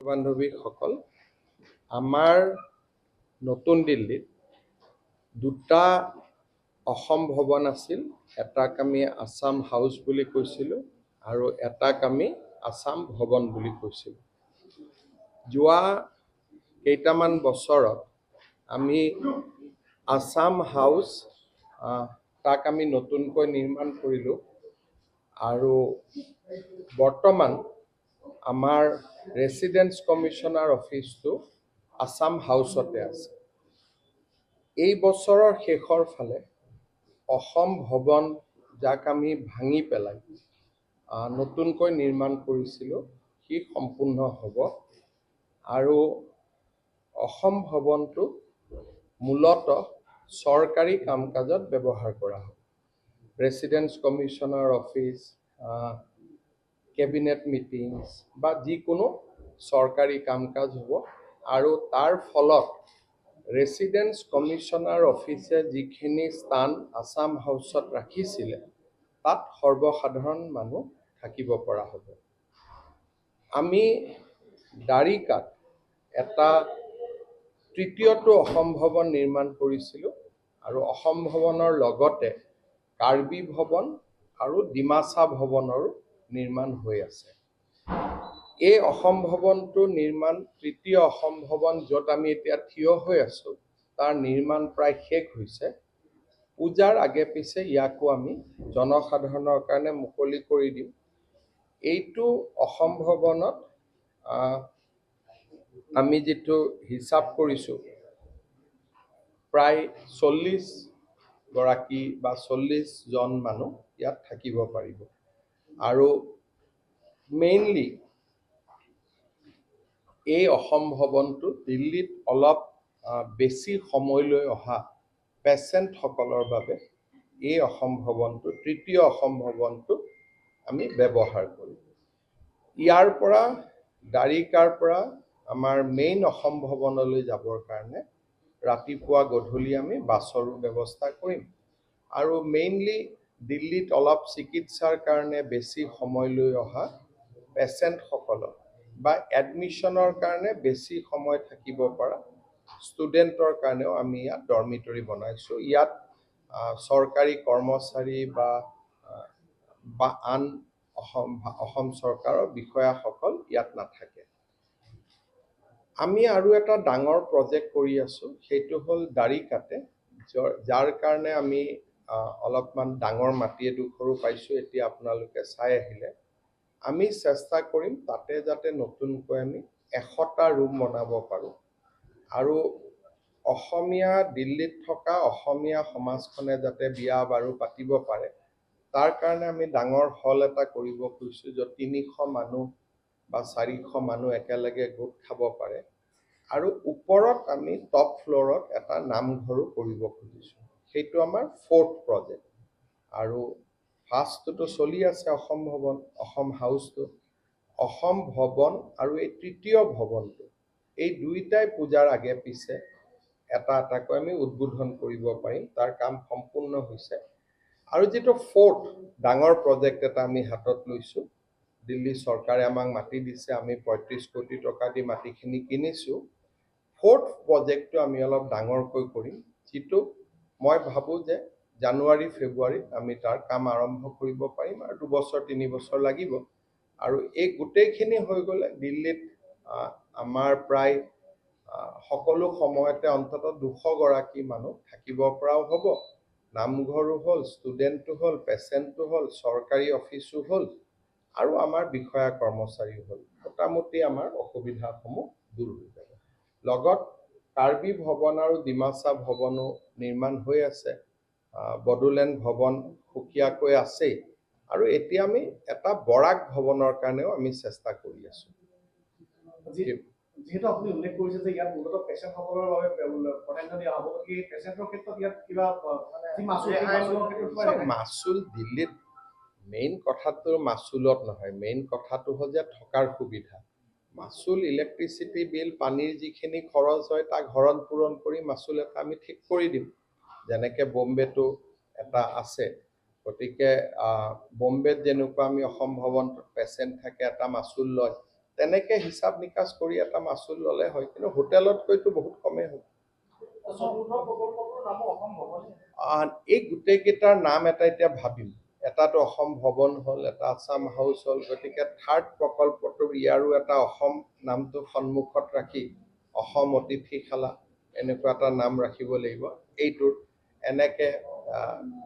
বান্ধৱীসকল, আমাৰ নতুন দিল্লীত দুটা অসম ভৱন আছিল। এটাক আমি আসাম হাউচ বুলি কৈছিলোঁ আৰু এটাক আমি আসাম ভৱন বুলি কৈছিলোঁ। যোৱা কেইটামান বছৰত আমি আসাম হাউচ তাক আমি নতুনকৈ নিৰ্মাণ কৰিলোঁ আৰু বৰ্তমান আমাৰ ৰেচিডেন্স কমিশনাৰ অফিচটো আসাম হাউচতে আছে। এই বছৰৰ শেষৰ ফালে অসম ভৱন যাক আমি ভাঙি পেলাই নতুনকৈ নিৰ্মাণ কৰিছিলোঁ সি সম্পূৰ্ণ হ'ব আৰু অসম ভৱনটো মূলতঃ চৰকাৰী কাম কাজত ব্যৱহাৰ কৰা হ'ব। Residence commissioner office, cabinet meetings বা যিকোনো চৰকাৰী কাম কাজ হ'ব আৰু তাৰ ফলত ৰেচিডেন্স কমিশনাৰ অফিচে যিখিনি স্থান আসাম হাউচত ৰাখিছিলে তাত সৰ্বসাধাৰণ মানুহ থাকিব পৰা হ'ব। আমি দাৰিকাত এটা তৃতীয়টো অসম ভৱন নিৰ্মাণ কৰিছিলোঁ আৰু অসম ভৱনৰ লগতে কাৰ্বি ভৱন আৰু ডিমাচা ভৱনৰো নিৰ্মাণ হৈ আছে। এই অসম ভৱনটো নিৰ্মাণ তৃতীয় অসম ভৱন য'ত আমি এতিয়া থিয় হৈ আছো তাৰ নিৰ্মাণ প্ৰায় শেষ হৈছে। পূজাৰ আগে পিছে ইয়াকো আমি জনসাধাৰণৰ কাৰণে মুকলি কৰি দিম। এইটো অসম ভৱনত আমি যিটো হিচাপ কৰিছোঁ প্ৰায় 40 গৰাকী বা 40 জন মানুহ ইয়াত থাকিব পাৰিব আৰু মেইনলি এই অসম ভৱনটো দিল্লীত অলপ বেছি সময়লৈ অহা পেচেণ্টসকলৰ বাবে এই অসম ভৱনটো তৃতীয় অসম ভৱনটো আমি ব্যৱহাৰ কৰিম। ইয়াৰ পৰা দাৰিকাৰ পৰা আমাৰ মেইন অসম ভৱনলৈ যাবৰ কাৰণে ৰাতিপুৱা গধূলি আমি বাছৰো ব্যৱস্থা কৰিম আৰু মেইনলি দিল্লীত অলপ চিকিৎসাৰ কাৰণে বেছি সময়লৈ অহা পেচেণ্টসকলক বা এডমিশ্যনৰ কাৰণে বেছি সময় থাকিব পৰা ষ্টুডেণ্টৰ কাৰণেও আমি ইয়াত ডৰ্মিটৰী বনাইছোঁ। ইয়াত চৰকাৰী কৰ্মচাৰী বা আন অসম চৰকাৰৰ বিষয়াসকল ইয়াত নাথাকে। আমি আৰু এটা ডাঙৰ প্ৰজেক্ট কৰি আছোঁ, সেইটো হ'ল দাৰিকাতে, যাৰ কাৰণে আমি অলপমান ডাঙৰ মাটি এডোখৰো পাইছোঁ। এতিয়া আপোনালোকে চাই আহিলে আমি চেষ্টা কৰিম তাতে যাতে নতুনকৈ আমি 100টা ৰুম বনাব পাৰোঁ আৰু দিল্লীত থকা অসমীয়া সমাজখনে যাতে বিয়া বাৰু পাতিব পাৰে তাৰ কাৰণে আমি ডাঙৰ হল এটা কৰিব খুজিছোঁ য'ত 300 মানুহ বা 400 মানুহ একেলগে গোট খাব পাৰে আৰু ওপৰত আমি টপ ফ্ল'ৰত এটা নামঘৰো কৰিব খুজিছোঁ। সেইটো আমাৰ 4th প্ৰজেক্ট আৰু ফাৰ্ষ্টটো চলি আছে অসম ভৱন, অসম হাউচটো, অসম ভৱন আৰু এই তৃতীয় ভৱনটো, এই দুইটাই পূজাৰ আগে পিছে এটা এটাকৈ আমি উদ্বোধন কৰিব পাৰিম। তাৰ কাম সম্পূৰ্ণ হৈছে আৰু যিটো 4th ডাঙৰ প্ৰজেক্ট এটা আমি হাতত লৈছোঁ, দিল্লী চৰকাৰে আমাক মাটি দিছে, আমি 35 কোটি টকা দি মাটিখিনি কিনিছোঁ। 4th প্ৰজেক্টটো আমি অলপ ডাঙৰকৈ কৰিম, যিটো মই ভাবোঁ যে জানুৱাৰী ফেব্ৰুৱাৰীত আমি তাৰ কাম আৰম্ভ কৰিব পাৰিম আৰু 2 বছৰ 3 বছৰ লাগিব আৰু এই গোটেইখিনি হৈ গ'লে দিল্লীত আমাৰ প্ৰায় সকলো সময়তে অন্ততঃ 200 গৰাকী মানুহ থাকিব পৰাও হ'ব। নামঘৰো হ'ল, ষ্টুডেণ্টটো হ'ল, পেচেণ্টটো হ'ল, চৰকাৰী অফিচো হ'ল আৰু আমাৰ বিষয়া কৰ্মচাৰী হ'ল। মোটামুটি আমাৰ অসুবিধাসমূহ দূৰ হৈ যাব। লগত কাৰ্বি ভৱন আৰু ডিমাচা ভৱনো নিৰ্মাণ হৈ আছে, বড়োলেণ্ড ভৱন সুকীয়াকৈ আছেই আৰু এতিয়া আমি এটা বৰাক ভৱনৰ কাৰণেও আমি চেষ্টা কৰি আছোঁ। যেহেতু আপুনি উল্লেখ কৰিছে যে ইয়াত মূলত পেচেণ্টসকলৰ বাবে প্ৰাধান্য দিয়া হ'ব, এই পেচেণ্টৰ ক্ষেত্ৰত ইয়াত কিবা মাচুল দিল্লীত মেইন কথাটো মাচুলত নহয়, মেইন কথাটো হ'ল যে থকাৰ সুবিধা। মাচুল ইলেক্ট্ৰিচিটি বিল, পানীৰ যিখিনি খৰচ হয় তাক হৰণ পূৰণ কৰি মাচুল এটা আমি ঠিক কৰি দিম, যেনেকৈ বম্বেটো এটা আছে। গতিকে বম্বেত যেনেকুৱা আমি অসম ভৱনটোত পেচেণ্ট থাকে এটা মাচুল লয়, তেনেকৈ হিচাপ নিকাচ কৰি এটা মাচুল ল'লে হয়, কিন্তু হোটেলতকৈতো বহুত কমেই হ'ব। চতুৰ্থ প্ৰকল্পটোৰ নামো অসম ভৱন। এই গোটেইকেইটাৰ নাম এটা এতিয়া ভাবিম। এটাতো অসম ভৱন হ'ল, এটা আছাম হাউচ হ'ল, গতিকে থাৰ্ড প্ৰকল্পটো ইয়াৰো এটা অসম নামটো সন্মুখত ৰাখি অসম অতিথিশালা এনেকুৱা এটা নাম ৰাখিব লাগিব এইটোৰ। এনেকৈ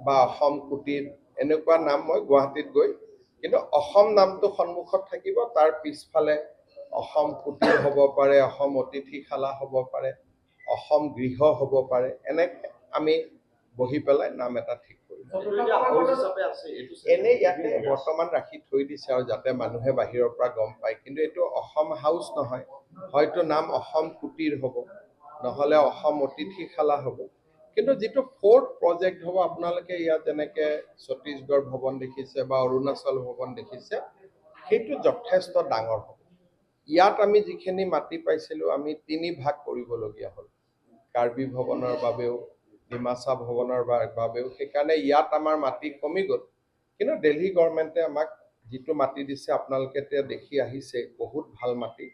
বা অসম কুটিৰ এনেকুৱা নাম মই গুৱাহাটীত গৈ, কিন্তু অসম নামটো সন্মুখত থাকিব, তাৰ পিছফালে অসম কুটিৰ হ'ব পাৰে, অসম অতিথিশালা হ'ব পাৰে, অসম গৃহ হ'ব পাৰে, এনেকৈ আমি বহি পেলাই নাম এটা ঠিক কৰিম। এনেই ইয়াতে বৰ্তমান ৰাখি থৈ দিছে আৰু যাতে মানুহে বাহিৰৰ পৰা গম পায়, কিন্তু এইটো অসম হাউচ নহয়, হয়তো নাম অসম কুটিৰ হ'ব, নহ'লে অসম অতিথিশালা হ'ব। কিন্তু যিটো ফ'ৰ্থ প্ৰজেক্ট হ'ব, আপোনালোকে ইয়াত যেনেকৈ ছত্তীশগড় ভৱন দেখিছে বা অৰুণাচল ভৱন দেখিছে, সেইটো যথেষ্ট ডাঙৰ হ'ব। ইয়াত আমি যিখিনি মাটি পাইছিলোঁ, আমি 3 ভাগ কৰিবলগীয়া হ'ল, কাৰ্বি ভৱনৰ বাবেও, ডিমাচা ভৱনৰ বাবেও। সেইকাৰণে ইয়াত আমাৰ মাটি কমি গ'ল, কিন্তু দিল্লী গভৰ্ণমেণ্টে আমাক যিটো মাটি দিছে আপোনালোকে এতিয়া দেখি আহিছে, বহুত ভাল মাটি,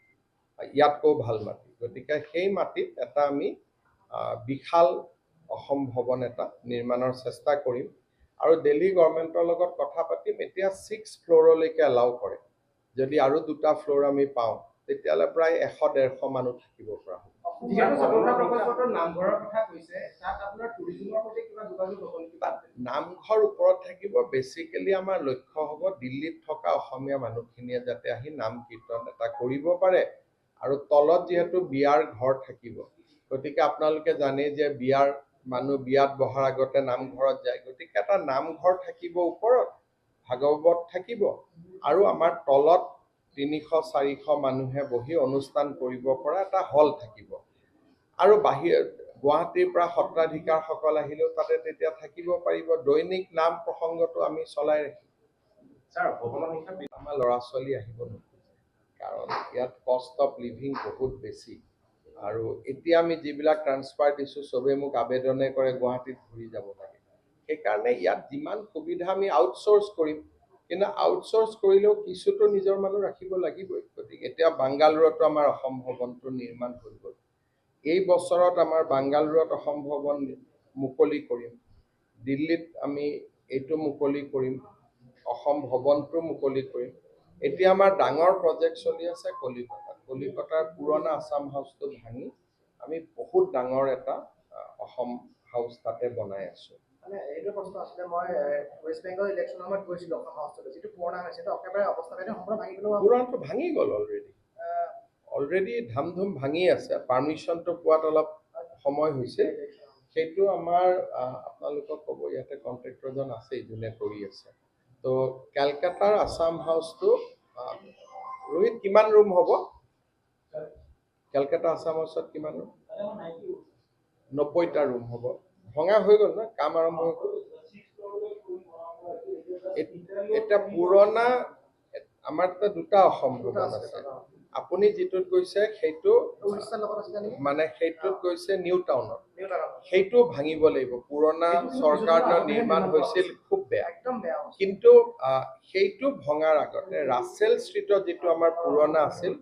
ইয়াতকৈও ভাল মাটি। গতিকে সেই মাটিত এটা আমি বিশাল অসম ভৱন এটা নিৰ্মাণৰ চেষ্টা কৰিম, আৰু দিল্লী গভৰ্ণমেণ্টৰ লগত কথা পাতিম। এতিয়া 6 ফ্ল'ৰলৈকে এলাউ কৰে, যদি আৰু 2টা ফ্ল'ৰ আমি পাওঁ তেতিয়াহ'লে প্ৰায় 100-150 মানুহ থাকিব পৰা হ'ব। যিহেতু চতুৰ্থ প্ৰকল্পটোৰ নামঘৰৰ কথা কৈছে, তাত আপোনাৰ টুৰিজমৰ সৈতে কিবা যোগাযোগ হ'ব নেকি? তাত নামঘৰ ওপৰত থাকিব। বেচিকেলি আমাৰ লক্ষ্য হ'ব দিল্লীত থকা অসমীয়া মানুহখিনিয়ে যাতে আহি নাম কীৰ্তন এটা কৰিব পাৰে, আৰু তলত যিহেতু বিয়াৰ ঘৰ থাকিব, গতিকে আপোনালোকে জানে যে বিয়াৰ মানুহ বিয়াত বহাৰ আগতে নামঘৰত যায়, গতিকে এটা নামঘৰ থাকিব ওপৰত, ভাগৱত থাকিব, আৰু আমাৰ তলত 300-400 মানুহে বহি অনুষ্ঠান কৰিব পৰা এটা হল থাকিব। আৰু গুৱাহাটীৰ পৰা সত্ৰাধিকাৰসকল আহিলেও তাতে তেতিয়া থাকিব পাৰিব। দৈনিক নাম প্ৰসংগটো আমি চলাই ৰাখিম। ছাৰ, ভৱনৰ সংখ্যা আমাৰ ল'ৰা ছোৱালী আহিব নোখোজে, কাৰণ ইয়াত কষ্ট অফ লিভিং বহুত বেছি। আৰু এতিয়া আমি যিবিলাক ট্ৰান্সফাৰ দিছোঁ, চবেই মোক আবেদনে কৰে গুৱাহাটীত ঘূৰি যাব লাগে। সেইকাৰণে ইয়াত যিমান সুবিধা আমি আউটচোৰ্চ কৰিম, কিন্তু আউটচোৰ্চ কৰিলেও কিছুতো নিজৰ মানুহ ৰাখিব লাগিবই। গতিকে এতিয়া বাংগালুৰুতো আমাৰ অসম ভৱনটো নিৰ্মাণ হৈ গ'ল। এই বছৰত আমাৰ বাংগালুৰুত অসম ভৱন মুকলি কৰিম, দিল্লীত আমি এইটো মুকলি কৰিম, অসম ভৱনটো মুকলি কৰিম। এতিয়া আমাৰ ডাঙৰ প্ৰজেক্ট চলি আছে কলিকতাৰ পুৰণা আছাম হাউচটো ভাঙি আমি বহুত ডাঙৰ এটা অসম হাউচ তাতে বনাই আছোঁ। মানে এইটো প্ৰশ্ন আছিলে, মই ৱেষ্ট বেংগল ইলেকশ্যনৰ সময়ত গৈছিলোঁ অসম হাউচলৈ, যিটো পুৰণা হৈছে, একেবাৰে অৱস্থা বেয়া, সম্পূৰ্ণ ভাঙি পেলোৱা। পুৰণাটো ভাঙি গ'ল অলৰেডি ধাম ধুম ভাঙি আছে। পাৰ্মিশ্যনটো পোৱাত অলপ সময় হৈছে। সেইটো আমাৰ আপোনালোকক ক'ব, ইয়াতে কণ্ট্ৰেক্টৰজন আছে যোনে কৰি আছে। তো কেলকাতাৰ আছাম হাউচটো ৰোহিত কিমান ৰুম হ'ব? কেলকাতা আছাম হাউচত কিমান ৰুম? 90টা ৰুম হ'ব। ভঙা হৈ গ'ল ন, কাম আৰম্ভ হৈ গ'ল। এতিয়া পুৰণা আমাৰ তাতে 2টা অসম ভৱন আছে। আপুনি যিটোত গৈছে সেইটো মানে সেইটোত গৈছে নিউ টাউনত, সেইটো ভাঙিব লাগিব। পুৰণা চৰকাৰৰ নিৰ্মাণ হৈছিল, খুব বেয়া। কিন্তু সেইটো ভঙাৰ আগতে ৰাছেল ষ্ট্ৰীটত যিটো আমাৰ পুৰণা আছিল,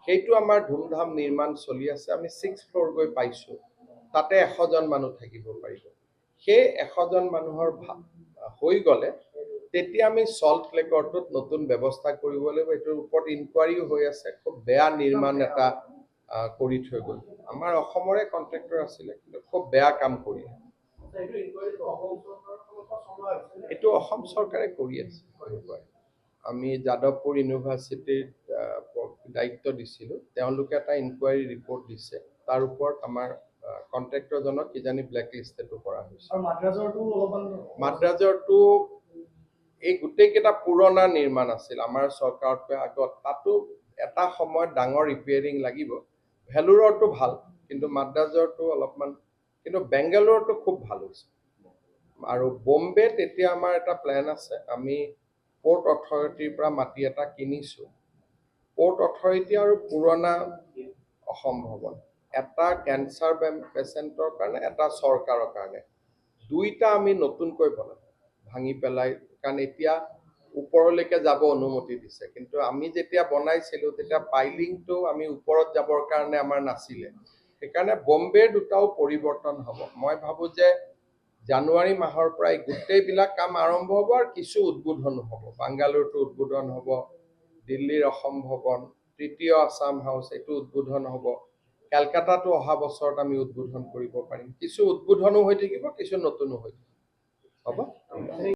সেইটো আমাৰ ধুমধাম নিৰ্মাণ চলি আছে। আমি 6 ফ্ল'ৰ গৈ পাইছোঁ, তাতে 100জন মানুহ থাকিব পাৰিব। সেই 100জন মানুহৰ হৈ গ'লে তেতিয়া আমি সল্ট লেকৰটোত নতুন ব্যৱস্থা কৰিব লাগিব। এইটোৰ ওপৰত ইনকুৱাৰীও হৈ আছে। খুব বেয়া নিৰ্মাণ এটা কৰি থৈ গ'ল। আমাৰ অসমৰে কণ্ট্ৰেক্টৰ আছিলে, কিন্তু খুব বেয়া কাম কৰি আছে। এইটো অসম চৰকাৰে কৰি আছে। আমি যাদৱপুৰ ইউনিভাৰ্চিটিত দায়িত্ব দিছিলোঁ, তেওঁলোকে এটা ইনকুৱাৰী ৰিপৰ্ট দিছে, তাৰ ওপৰত আমাৰ কণ্ট্ৰেক্টৰজনক কিজানি ব্লেক লিষ্টেটো কৰা হৈছে। মাদ্ৰাজৰটো এই গোটেইকেইটা পুৰণা নিৰ্মাণ আছিল আমাৰ চৰকাৰতকৈ আগত, তাতো এটা সময়ত ডাঙৰ ৰিপেয়াৰিং লাগিব। ভেলোৰৰটো ভাল, কিন্তু মাদ্ৰাজৰটো অলপমান, কিন্তু বেংগালুৰুটো খুব ভাল হৈছে। আৰু বম্বেত এতিয়া আমাৰ এটা প্লেন আছে, আমি পৰ্ট অথৰিটিৰ পৰা মাটি এটা কিনিছোঁ। পৰ্ট অথৰিটি আৰু পুৰণা অসম ভৱন, এটা কেঞ্চাৰ পেচেণ্টৰ কাৰণে, এটা চৰকাৰৰ কাৰণে, 2টা আমি নতুনকৈ বনাম ভাঙি পেলাই। কাৰণ এতিয়া ওপৰলৈকে যাব অনুমতি দিছে, কিন্তু আমি যেতিয়া বনাইছিলোঁ তেতিয়া পাইলিংটো আমি ওপৰত যাবৰ কাৰণে আমাৰ নাছিলে। সেইকাৰণে বম্বেৰ দুটাও পৰিৱৰ্তন হ'ব। মই ভাবোঁ যে জানুৱাৰী মাহৰ পৰাই গোটেইবিলাক কাম আৰম্ভ হ'ব আৰু কিছু উদ্বোধন হ'ব। বাংগালুৰুটো উদ্বোধন হ'ব, দিল্লীৰ অসম ভৱন, তৃতীয় আছাম হাউচ এইটো উদ্বোধন হ'ব, কেলকাতাটো অহা বছৰত আমি উদ্বোধন কৰিব পাৰিম। কিছু উদ্বোধনো হৈ থাকিব, কিছু নতুনো হৈ থাকিব। হ'ব।